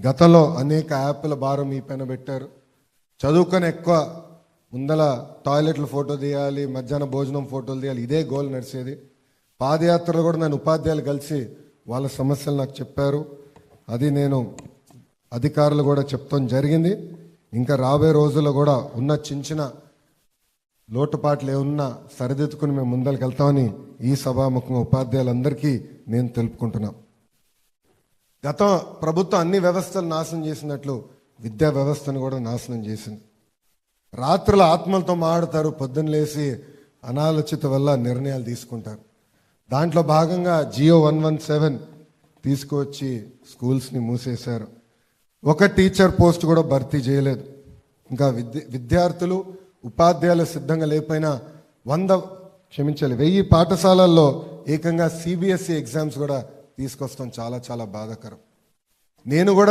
గతంలో అనేక యాప్ల భారం మీ పైన పెట్టారు. చదువుకొని ఎక్కువ ముందల టాయిలెట్లు ఫోటో తీయాలి, మధ్యాహ్నం భోజనం ఫోటోలు తీయాలి, ఇదే గోల్ నడిచేది. పాదయాత్రలో కూడా నేను ఉపాధ్యాయులు కలిసి వాళ్ళ సమస్యలు నాకు చెప్పారు. అది నేను అధికారులు కూడా చెప్తాం జరిగింది. ఇంకా రాబోయే రోజుల్లో కూడా ఉన్న చిన్న లోటుపాట్లు ఏమున్నా సరిదిద్దుకుని మేము ముందరికి వెళ్తామని ఈ సభాముఖంగా ఉపాధ్యాయులందరికీ నేను తెలుపుకుంటున్నా. గత ప్రభుత్వం అన్ని వ్యవస్థలు నాశనం చేసినట్లు విద్యా వ్యవస్థను కూడా నాశనం చేసింది. రాత్రుల ఆత్మలతో మాట్లాడతారు, పొద్దున్న లేసి అనాలోచిత వల్ల నిర్ణయాలు తీసుకుంటారు. దాంట్లో భాగంగా జియో 117 తీసుకువచ్చి స్కూల్స్ని మూసేశారు. ఒక టీచర్ పోస్ట్ కూడా భర్తీ చేయలేదు. ఇంకా విద్యార్థులు ఉపాధ్యాయులు సిద్ధంగా లేకపోయినా 1000 పాఠశాలల్లో ఏకంగా CBSE ఎగ్జామ్స్ కూడా తీసుకొస్తాం. చాలా చాలా బాధాకరం. నేను కూడా